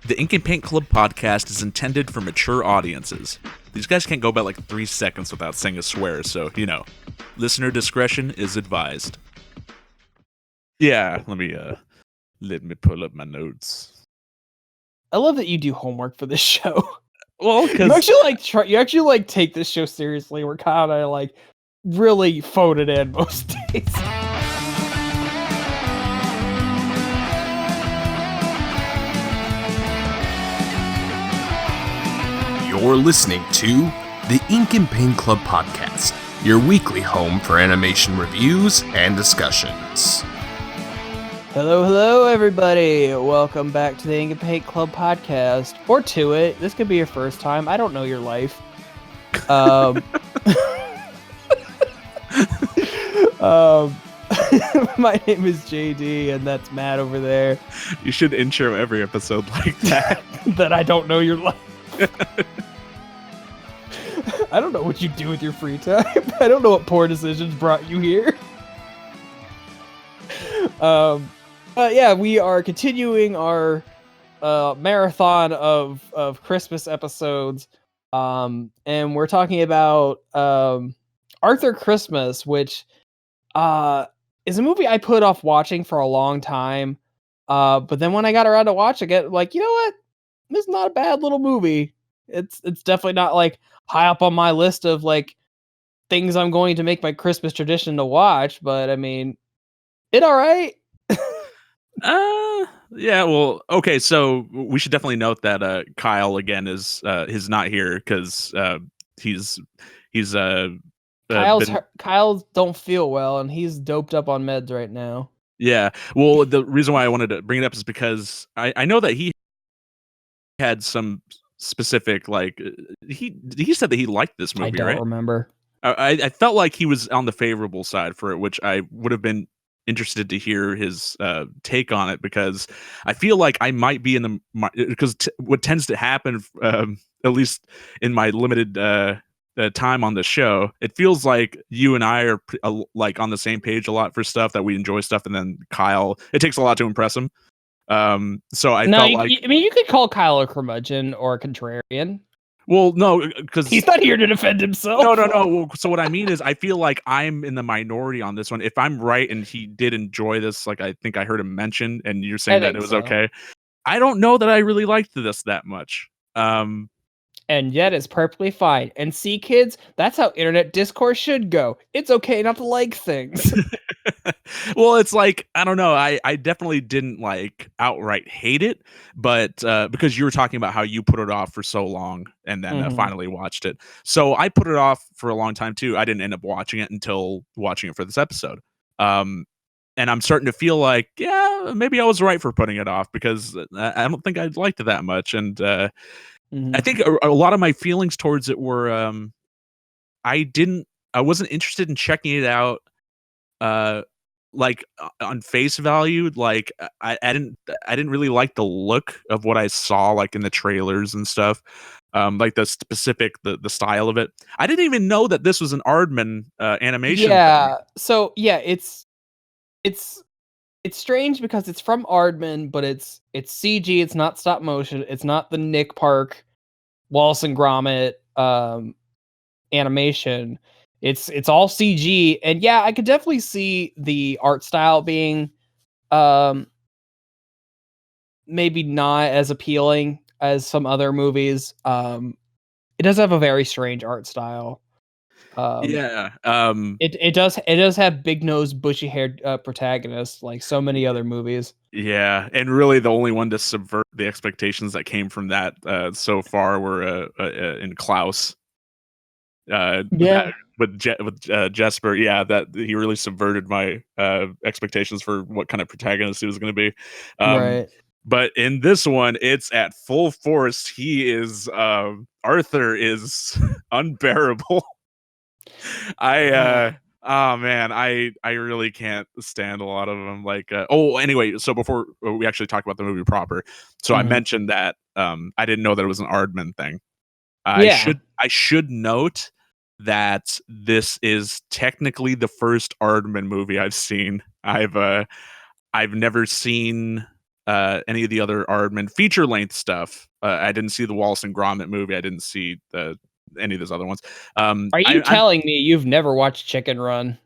The Ink and Paint Club podcast is intended for mature audiences. These guys can't go about like 3 seconds without saying a swear, so, listener discretion is advised. Yeah, let me pull up my notes. I love that you do homework for this show. Well, because you actually take this show seriously. We're kind of really phone it in most days. You're listening to the Ink and Paint Club podcast, your weekly home for animation reviews and discussions. Hello, everybody. Welcome back to the Ink and Paint Club podcast, or to it. This could be your first time. I don't know your life. My name is JD, and that's Matt over there. You should intro every episode like that. That I don't know your life. I don't know what you do with your free time. I don't know what poor decisions brought you here. Yeah, we are continuing our marathon of Christmas episodes, and we're talking about Arthur Christmas, which is a movie I put off watching for a long time. But then when I got around to watching it, you know what? This is not a bad little movie. It's definitely not high up on my list of things I'm going to make my Christmas tradition to watch, but I mean, it all right. Yeah, well, okay, so we should definitely note that Kyle again is not here because he's Kyle's don't feel well, and he's doped up on meds right now. Yeah, well, the reason why I wanted to bring it up is because I know that he had some specific he said that he liked this movie. I don't remember. I felt like he was on the favorable side for it, which I would have been interested to hear his take on it, because I feel like I might be in the because what tends to happen, at least in my limited time on the show, it feels like you and I are on the same page a lot for stuff, that we enjoy stuff, and then Kyle, it takes a lot to impress him. So I felt you could call Kyle a curmudgeon or a contrarian. Well, no, because he's not here to defend himself. No. So what I mean is, I feel like I'm in the minority on this one. If I'm right and he did enjoy this, I think I heard him mention, and you're saying that it was okay, I don't know that I really liked this that much. And yet it's perfectly fine. And see, kids, that's how internet discourse should go. It's okay not to like things. Well, it's I don't know. I definitely didn't outright hate it, but because you were talking about how you put it off for so long and then finally watched it. So I put it off for a long time too. I didn't end up watching it until watching it for this episode. And I'm starting to feel yeah, maybe I was right for putting it off, because I don't think I liked it that much. And I think a lot of my feelings towards it were I wasn't interested in checking it out on face value. I didn't really like the look of what I saw in the trailers and stuff. The specific the style of it. I didn't even know that this was an Aardman animation thing. So yeah, it's strange because it's from Aardman, but it's CG, it's not stop motion, it's not the Nick Park, Wallace and Gromit animation. It's all CG, and yeah, I could definitely see the art style being maybe not as appealing as some other movies. It does have a very strange art style. It does have big nosed, bushy haired protagonists like so many other movies. Yeah, and really the only one to subvert the expectations that came from that so far were in Klaus. With Jesper, yeah, that he really subverted my expectations for what kind of protagonist he was going to be. Right. But in this one, it's at full force. He is Arthur is unbearable. Oh man, I really can't stand a lot of them. Anyway, so before we actually talk about the movie proper, so I mentioned that I didn't know that it was an Aardman thing. I should note that this is technically the first Aardman movie I've seen. I've never seen any of the other Aardman feature length stuff. I didn't see the Wallace and Gromit movie. I didn't see any of those other ones. Are you telling me you've never watched Chicken Run?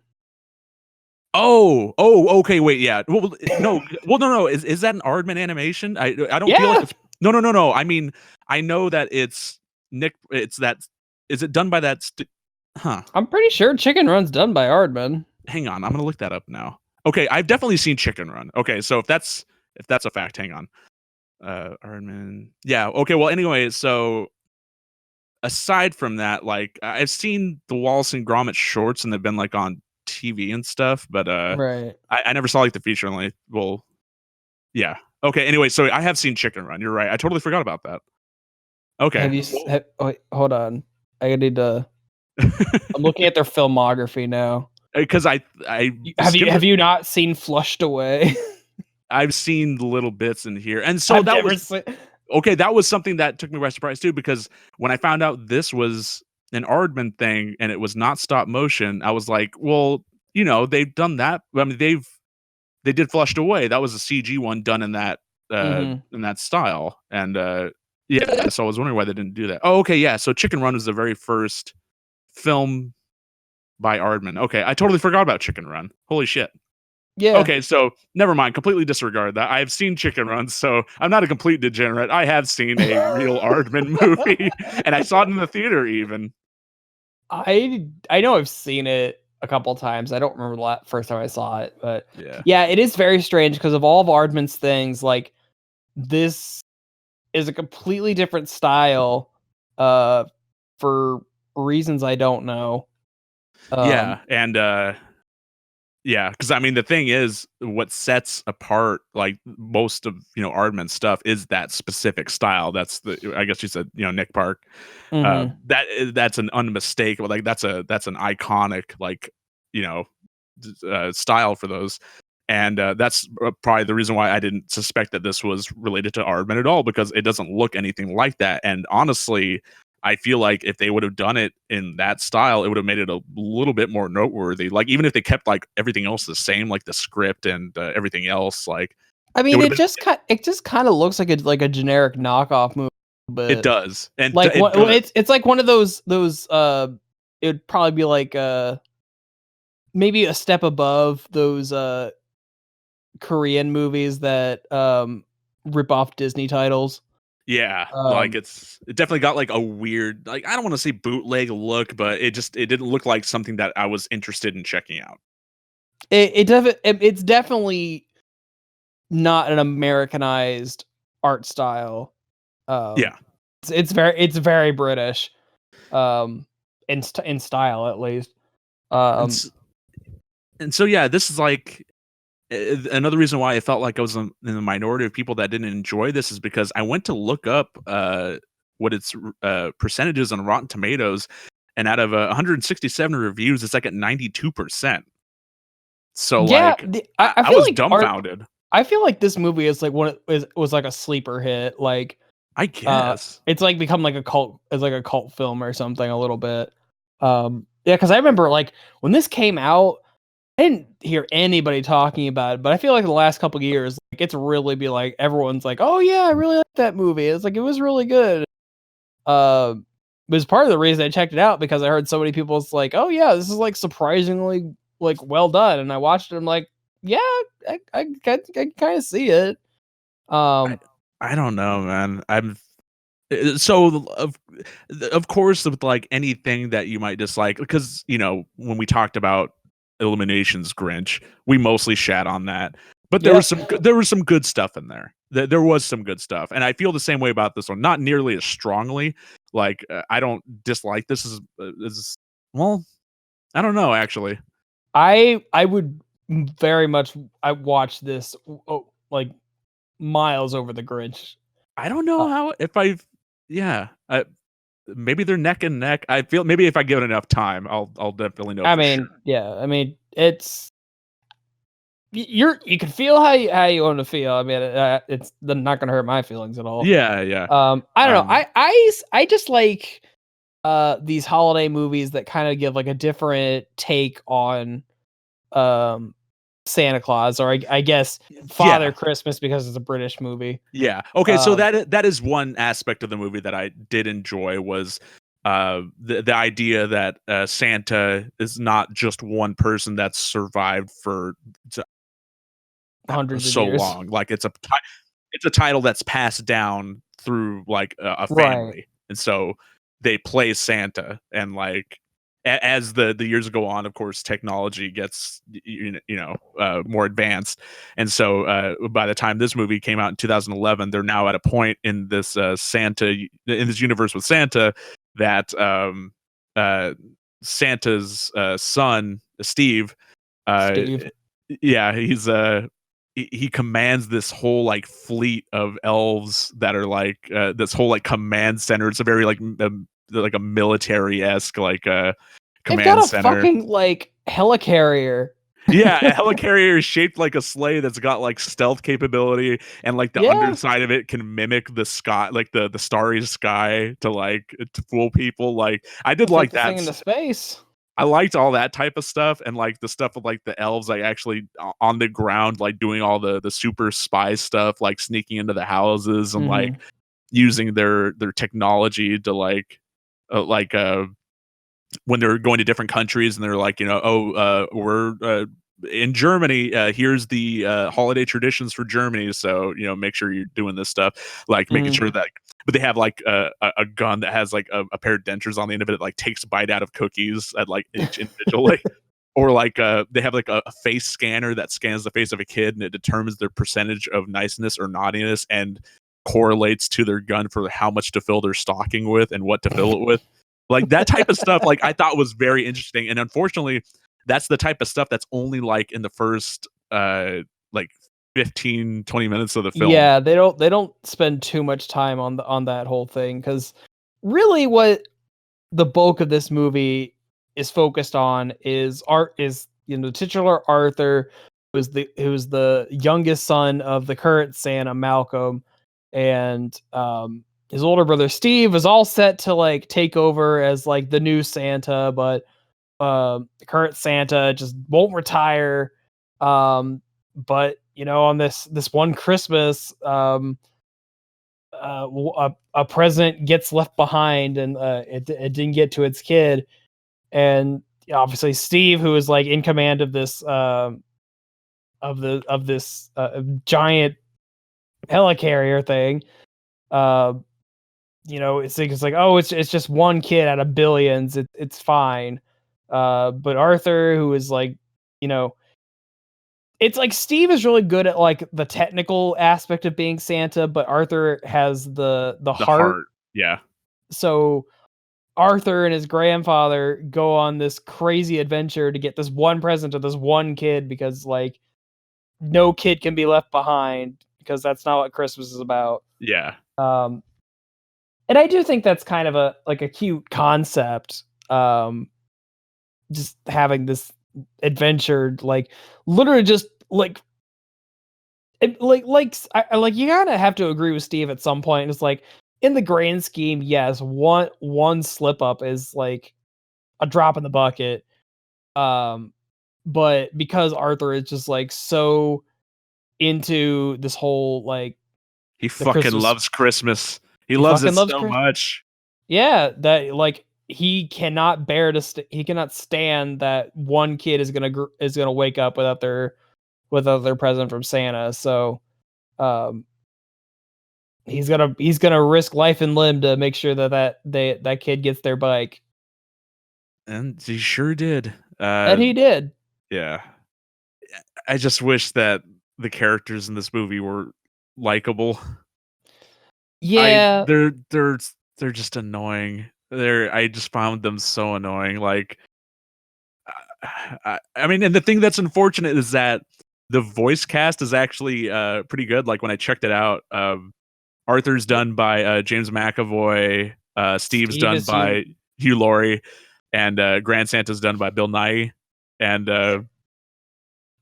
Oh, okay, wait, yeah. Well, no. Is that an Aardman animation? I don't feel like it's no. I mean, I know that it's Nick. It's that. Is it done by that? Huh. I'm pretty sure Chicken Run's done by Aardman. Hang on, I'm gonna look that up now. Okay, I've definitely seen Chicken Run. Okay, so if that's a fact, hang on. Aardman. Yeah. Okay. Well, anyway, so aside from that, like I've seen the Wallace and Gromit shorts, and they've been like on TV and stuff, but right. I never saw like the feature length. Well, yeah. Okay. Anyway, so I have seen Chicken Run. You're right. I totally forgot about that. Okay. Have you? Wait, hold on. I need to. I'm looking at their filmography now. Because I have you not seen Flushed Away? I've seen little bits in here, and so that was something that took me by surprise too. Because when I found out this was an Aardman thing and it was not stop motion, I was like, well, they've done that. I mean, they did Flushed Away. That was a CG one done in that in that style, and yeah. So I was wondering why they didn't do that. Oh, okay, yeah. So Chicken Run was the very first film by Aardman. Okay, I totally forgot about Chicken Run. Holy shit. Yeah. Okay, so never mind. Completely disregard that. I've seen Chicken Run, so I'm not a complete degenerate. I have seen a real Aardman movie, and I saw it in the theater even. I know I've seen it a couple times. I don't remember the first time I saw it, but yeah, it is very strange because of all of Aardman's things. Like, this is a completely different style, for reasons I don't know. Yeah, and yeah, because I mean the thing is, what sets apart like most of Aardman stuff is that specific style. That's I guess you said Nick Park. That's an unmistakable, like that's an iconic like style for those. And that's probably the reason why I didn't suspect that this was related to Aardman at all, because it doesn't look anything like that. And honestly, I feel like if they would have done it in that style, it would have made it a little bit more noteworthy. Like, even if they kept like everything else the same, like the script and everything else, like, I mean, it just kind of looks like a generic knockoff movie. But it does, and like it's like one of those it would probably be like maybe a step above those Korean movies that rip off Disney titles. Yeah, like it definitely got like a weird, like, I don't want to say bootleg look, but it didn't look like something that I was interested in checking out. It's definitely not an Americanized art style. Yeah, it's very British, in style at least. And so yeah, this is like another reason why I felt like I was in the minority of people that didn't enjoy this, is because I went to look up what its percentages on Rotten Tomatoes, and out of 167 reviews, it's like at 92%. So yeah, like, I was like dumbfounded. I feel like this movie is like was like a sleeper hit. Like, I guess it's like become like a cult. It's like a cult film or something a little bit. Yeah, because I remember like when this came out, I didn't hear anybody talking about it, but I feel like the last couple of years, like, it's really be like everyone's like, "Oh yeah, I really like that movie." It's like it was really good. It was part of the reason I checked it out, because I heard so many people was like, "Oh yeah, this is like surprisingly like well done," and I watched it. I'm like, "Yeah, I kind of see it." I don't know, man. I'm so of course with like anything that you might dislike, because when we talked about Illumination's Grinch, we mostly shat on that, but there was some good stuff in there. There was some good stuff, and I feel the same way about this one. Not nearly as strongly. Like, I don't dislike this as well. I don't know, actually. I would very much watch this like miles over the Grinch. I don't know how maybe they're neck and neck. I feel maybe if I give it enough time, I'll definitely know. I mean, it's you can feel how you want to feel. I mean, it's not going to hurt my feelings at all. Yeah. I don't know. I just like these holiday movies that kind of give like a different take on Santa Claus, or I guess Father Christmas because it's a British movie. Yeah. Okay. So that is one aspect of the movie that I did enjoy was the idea that Santa is not just one person that's survived for hundreds so of years. long. Like it's a title that's passed down through like a family, Right. and so they play Santa, and like as the years go on, of course, technology gets more advanced, and so by the time this movie came out in 2011, they're now at a point in this this universe with Santa that Santa's son Steve, yeah, he commands this whole like fleet of elves that are like this whole like command center. It's a very like a military-esque like command They've got a center. fucking like helicarrier. Yeah, a helicarrier is shaped like a sleigh that's got like stealth capability, and like the underside of it can mimic the sky, like the starry sky, to fool people. Like I did like that thing into space. I liked all that type of stuff, and like the stuff with like the elves like actually on the ground like doing all the super spy stuff, like sneaking into the houses and like using their technology to when they're going to different countries and they're like, we're in Germany, here's the holiday traditions for Germany, so make sure you're doing this stuff, like making sure that, but they have like a gun that has like a pair of dentures on the end of it that like takes a bite out of cookies at like each individually. Or like they have like a face scanner that scans the face of a kid and it determines their percentage of niceness or naughtiness and correlates to their gun for how much to fill their stocking with and what to fill it with. Like that type of stuff, like I thought was very interesting. And unfortunately, that's the type of stuff that's only like in the first like 15, 20 minutes of the film. Yeah, they don't spend too much time on that whole thing, because really what the bulk of this movie is focused on is the titular Arthur, who's the youngest son of the current Santa, Malcolm, and his older brother Steve is all set to like take over as like the new Santa, but the current Santa just won't retire. But on this one Christmas, a present gets left behind, and it didn't get to its kid, and obviously Steve, who is like in command of this giant helicarrier thing, it's like, oh, it's just one kid out of billions, it's fine. But Arthur, who is like, it's like Steve is really good at like the technical aspect of being Santa, but Arthur has the heart. Yeah. So Arthur and his grandfather go on this crazy adventure to get this one present to this one kid, because like no kid can be left behind, because that's not what Christmas is about. Yeah. And I do think that's kind of a cute concept. Just having this adventure, like literally just like you gotta have to agree with Steve at some point. It's like, in the grand scheme, yes, one slip up is like a drop in the bucket. But because Arthur is just like so into this whole like, he fucking loves Christmas. He loves it so much. Yeah, that like he cannot bear to he cannot stand that one kid is gonna wake up without their present from Santa. So he's gonna risk life and limb to make sure that kid gets their bike. And he sure did. And he did. Yeah. I just wish that the characters in this movie were likable. Yeah. They're just annoying. I just found them so annoying. Like, I mean, and the thing that's unfortunate is that the voice cast is actually pretty good. Like when I checked it out, Arthur's done by James McAvoy, Steve's done by Hugh Laurie, and Grand Santa's done by Bill Nighy, and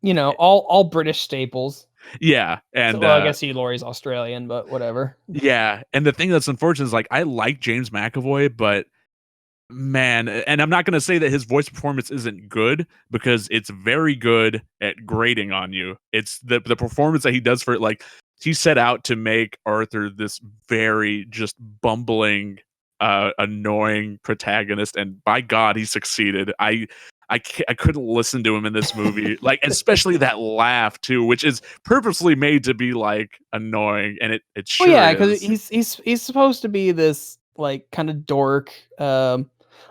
all British staples. Yeah, and I guess Hugh Laurie's Australian, but whatever. Yeah, and the thing that's unfortunate is like I like James McAvoy, but Man, and I'm not going to say that his voice performance isn't good, because it's very good at grating on you. It's the performance that he does for it. Like, he set out to make Arthur this very just bumbling, annoying protagonist, and by God, he succeeded. I couldn't listen to him in this movie, like, especially that laugh too, which is purposely made to be like annoying, and it sure Well, yeah, is. because he's supposed to be this like kind of dork.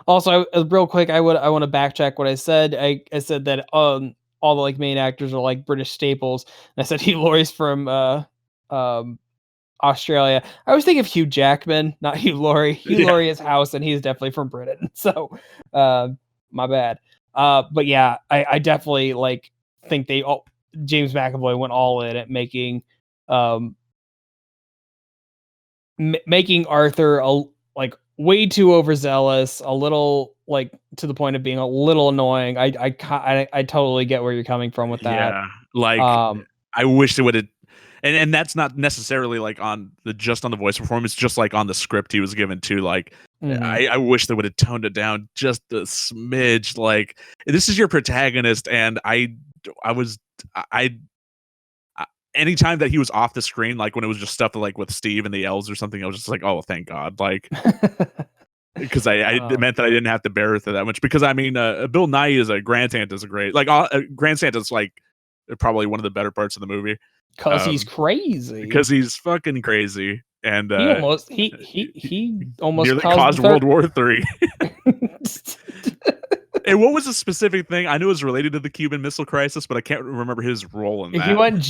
Also, real quick, I want to backtrack what I said. I said that all the like main actors are like British staples, and I said Hugh Laurie's from um Australia. I was thinking of Hugh Jackman, not Hugh Laurie. Hugh Yeah. Laurie is House, and he's definitely from Britain. So, my bad. But yeah, I definitely like think James McAvoy went all in at making making Arthur like way too overzealous, a little like to the point of being a little annoying. I totally get where you're coming from with that. Yeah, like, I wish they would have, and that's not necessarily like on the voice performance, just like on the script he was given too. Like, I wish they would have toned it down just a smidge. Like, this is your protagonist, and I anytime that he was off the screen, like when it was just stuff like with Steve and the elves or something, I was just like, oh, thank God, like, because it meant that I didn't have to bear with it that much. Because I mean, Bill Nighy as a Grand Santa's great. Like, Grand Santa's like probably one of the better parts of the movie. Because he's crazy. Because he's fucking crazy, and he almost nearly caused World War III. And what was the specific thing? I knew it was related to the Cuban Missile Crisis, but I can't remember his role in that.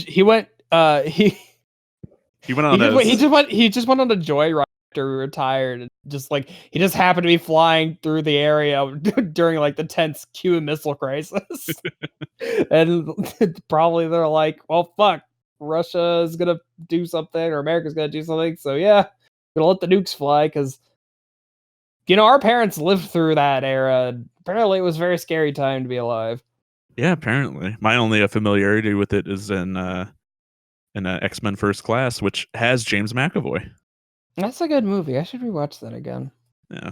He went on he just went on a joyride after he retired, and just like he just happened to be flying through the area during like the tense Cuban Missile Crisis. And probably they're like, well, fuck, Russia is gonna do something, or America's gonna do something, so yeah, gonna let the nukes fly, because our parents lived through that era, and apparently it was a very scary time to be alive. Yeah, apparently. My only familiarity with it is in X-Men First Class, which has James McAvoy. That's a good movie. I should rewatch that again. Yeah.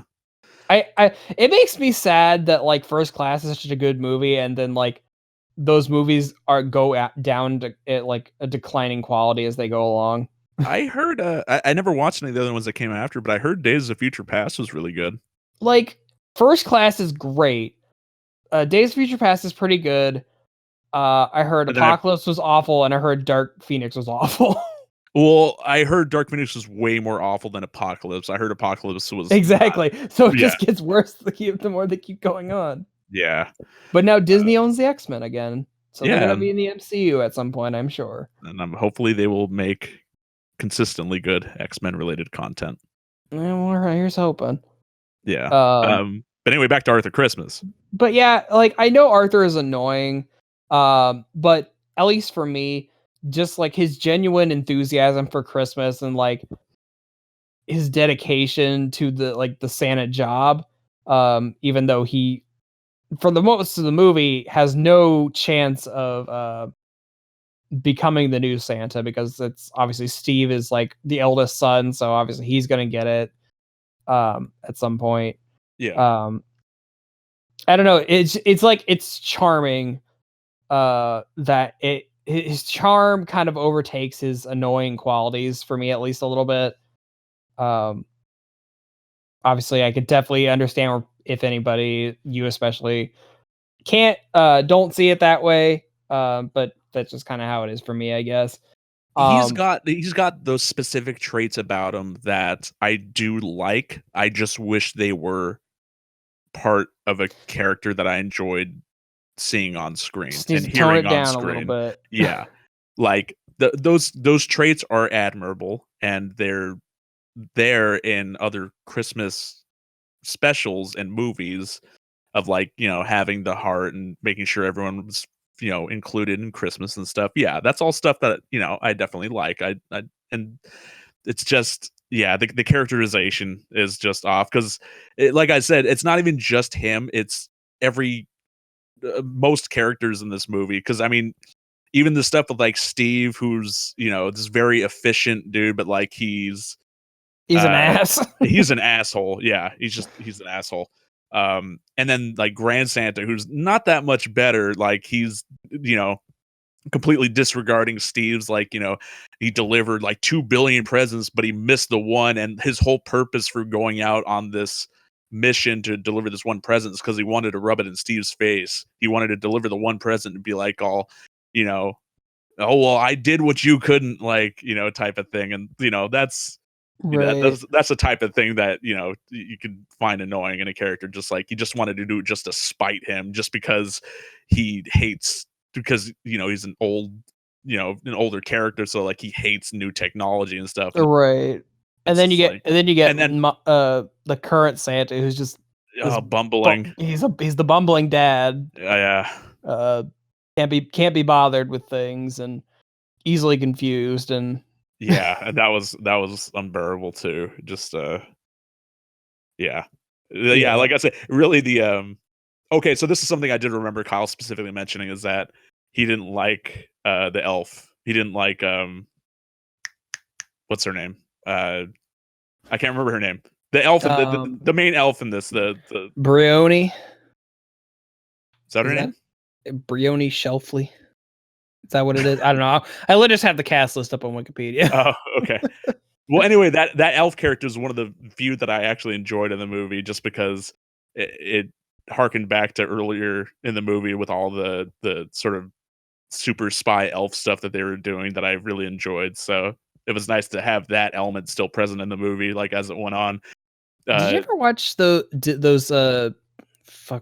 It makes me sad that like First Class is such a good movie, and then like those movies go down to like a declining quality as they go along. I heard I never watched any of the other ones that came after, but I heard Days of Future Past was really good. Like, First Class is great. Days of Future Past is pretty good. I heard Apocalypse was awful, and I heard Dark Phoenix was awful. Well, I heard Dark Phoenix was way more awful than Apocalypse. I heard Apocalypse was exactly. So it just gets worse the more they keep going on. Yeah. But now Disney owns the X-Men again, so they're gonna be in the MCU at some point, I'm sure. And hopefully they will make consistently good X-Men related content. Well, here's hoping. Yeah. But anyway, back to Arthur Christmas. But yeah, like, I know Arthur is annoying, but at least for me, just like his genuine enthusiasm for Christmas and like his dedication to the Santa job, even though he, for the most of the movie, has no chance of becoming the new Santa, because it's obviously Steve is like the eldest son, so obviously he's gonna get it at some point. Yeah. I don't know. It's charming that his charm kind of overtakes his annoying qualities, for me at least, a little bit. Obviously I could definitely understand if anybody, you especially, don't see it that way. But that's just kind of how it is for me, I guess. He's got those specific traits about him that I do like. I just wish they were part of a character that I enjoyed seeing on screen and hearing on screen. A little bit. Yeah. Like those traits are admirable, and they're there in other Christmas specials and movies of, like, having the heart and making sure everyone's included in Christmas and stuff. Yeah, that's all stuff that I definitely like. I and it's just, yeah, the characterization is just off, because like I said, it's not even just him, it's every most characters in this movie. Because I mean, even the stuff with like Steve, who's this very efficient dude, but like he's an ass. He's an asshole. Yeah, he's an asshole. And then like Grand Santa, who's not that much better, like he's, you know, completely disregarding Steve's, like, you know, he delivered like 2 billion presents, but he missed the one, and his whole purpose for going out on this mission to deliver this one present is because he wanted to rub it in Steve's face. He wanted to deliver the one present and be like all, you know, oh well, I did what you couldn't, like, you know, type of thing. And you know, that's that's the type of thing that, you know, you can find annoying in a character. Just like he just wanted to do it just to spite him, just because he hates, because you know he's an old, you know, an older character, so like he hates new technology and stuff. Right. And then you get, like, the current Santa, who's just bumbling. He's the bumbling dad. Yeah. Can't be bothered with things and easily confused, and Yeah, and that was unbearable too. Just yeah. Like I said, really the okay, so this is something I did remember Kyle specifically mentioning, is that he didn't like the elf. He didn't like what's her name? I can't remember her name. The elf, the main elf in this, the Brioni. Is that her name? Brioni Shelfley. Is that what it is? I don't know. I literally just have the cast list up on Wikipedia. Oh, okay. Well, anyway, that elf character is one of the few that I actually enjoyed in the movie, just because it harkened back to earlier in the movie with all the sort of super spy elf stuff that they were doing that I really enjoyed. So it was nice to have that element still present in the movie, like as it went on. Did you ever watch those what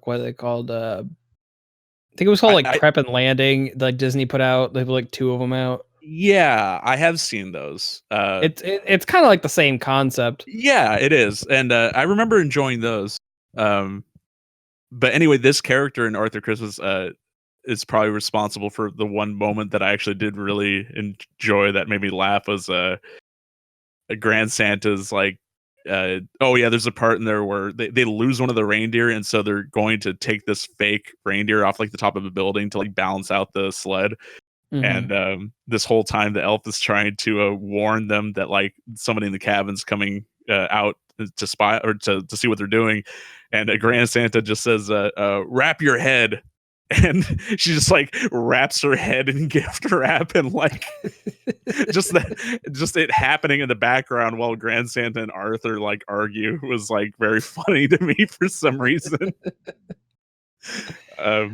are they called? I think it was called Prep and Landing, like Disney put out. They have like 2 of them out. Yeah, I have seen those. It's kind of like the same concept. Yeah, it is, and I remember enjoying those. But anyway, this character in Arthur Christmas is probably responsible for the one moment that I actually did really enjoy that made me laugh, was a Grand Santa's like, oh yeah, there's a part in there where they lose one of the reindeer, and so they're going to take this fake reindeer off like the top of a building to like balance out the sled. Mm-hmm. And this whole time the elf is trying to warn them that like somebody in the cabin's coming out to spy or to see what they're doing, and Grand Santa just says wrap your head, and she just like wraps her head in gift wrap, and like just it happening in the background while Grand Santa and Arthur like argue was like very funny to me for some reason.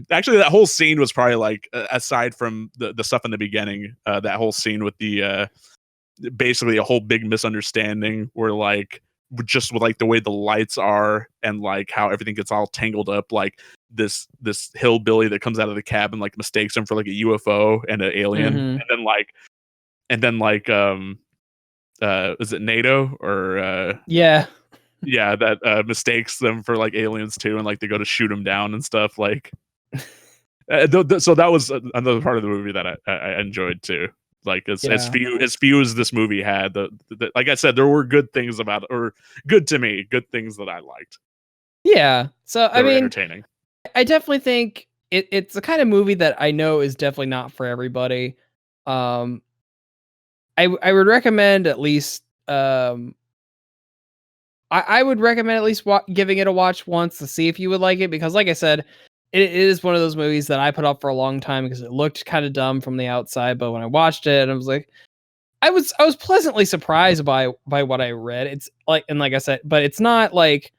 Actually, that whole scene was probably like, aside from the stuff in the beginning, that whole scene with the basically a whole big misunderstanding where like just with like the way the lights are and like how everything gets all tangled up, like this hillbilly that comes out of the cabin like mistakes him for like a UFO and an alien, Mm-hmm. and then like is it NATO or yeah that mistakes them for like aliens too, and like they go to shoot them down and stuff, like so that was another part of the movie that I enjoyed too. Like as few as this movie had, the like I said, there were good things about it, or good to me, good things that I liked. Yeah, so I mean, entertaining. I definitely think it's the kind of movie that I know is definitely not for everybody. I would recommend at least I would recommend at least giving it a watch once to see if you would like it, because like I said, it is one of those movies that I put up for a long time because it looked kind of dumb from the outside, but when I watched it, I was like, I was pleasantly surprised by what I read. It's like, and like I said, but it's not like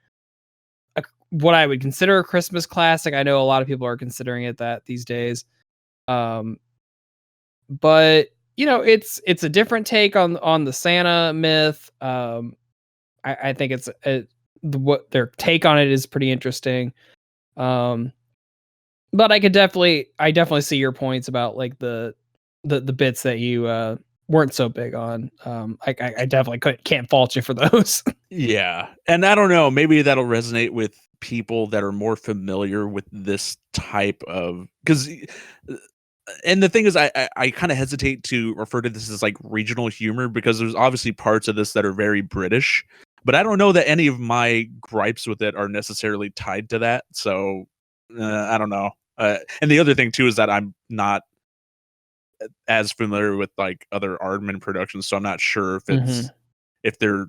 what I would consider a Christmas classic. I know a lot of people are considering it that these days. But you know, it's a different take on the Santa myth. I think it's what their take on it is pretty interesting. But I definitely see your points about like the bits that you weren't so big on. I definitely can't fault you for those. Yeah, and I don't know, maybe that'll resonate with people that are more familiar with this type of, because and the thing is, I kind of hesitate to refer to this as like regional humor, because there's obviously parts of this that are very British, but I don't know that any of my gripes with it are necessarily tied to that. So I don't know. And the other thing too is that I'm not as familiar with like other Aardman productions, so I'm not sure if it's if they're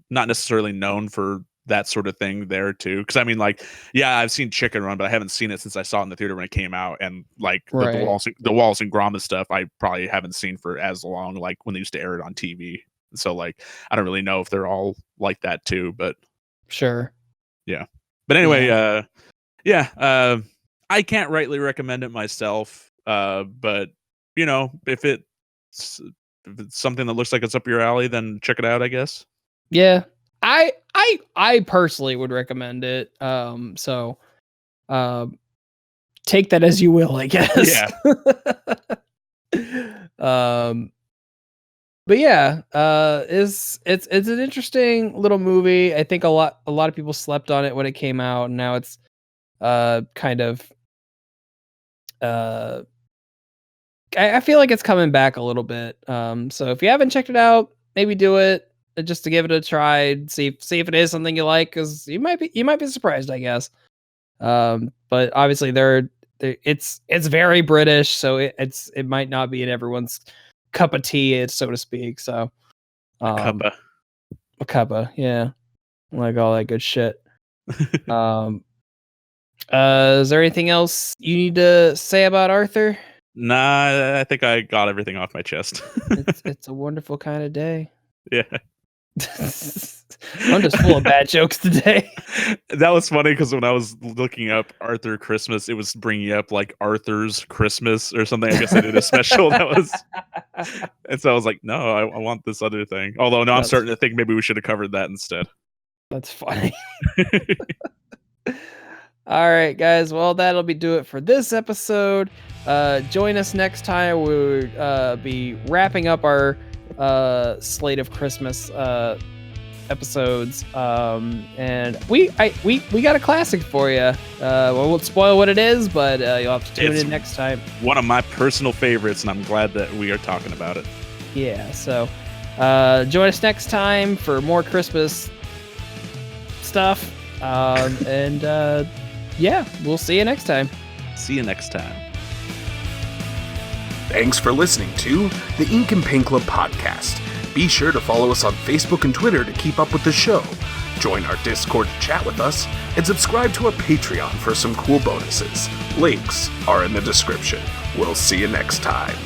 not necessarily known for that sort of thing there too. Because I mean, like, yeah, I've seen Chicken Run, but I haven't seen it since I saw it in the theater when it came out. And like Right. the Wallace and Gromit stuff, I probably haven't seen for as long, like when they used to air it on TV. So like, I don't really know if they're all like that too, but Sure. yeah. But anyway, I can't rightly recommend it myself. But you know, if it's something that looks like it's up your alley, then check it out, I guess. Yeah. I personally would recommend it. So take that as you will, I guess. Yeah. But yeah, it's an interesting little movie. I think a lot of people slept on it when it came out, and now it's kind of I feel like it's coming back a little bit. So if you haven't checked it out, maybe do it just to give it a try. See if it is something you like, because you might be surprised, I guess. But obviously it's very British, so it might not be in everyone's cup of tea, so to speak. So Cuppa. a cuppa, yeah, like all that good shit. Is there anything else you need to say about Arthur? Nah, I think I got everything off my chest. It's a wonderful kind of day. Yeah. I'm just full of bad jokes today. That was funny because when I was looking up Arthur Christmas, it was bringing up like Arthur's Christmas or something. I guess I did a special that was, and so I was like, no, I want this other thing. Although now I'm starting to think maybe we should have covered that instead. That's funny. All right, guys. Well, that'll do it for this episode. Join us next time. We'll be wrapping up our slate of Christmas episodes, and we got a classic for you. We won't spoil what it is, but you'll have to tune in next time. One of my personal favorites, and I'm glad that we are talking about it. Yeah, so join us next time for more Christmas stuff, and yeah, we'll see you next time. See you next time. Thanks for listening to the Ink and Paint Club podcast. Be sure to follow us on Facebook and Twitter to keep up with the show. Join our Discord to chat with us, and subscribe to our Patreon for some cool bonuses. Links are in the description. We'll see you next time.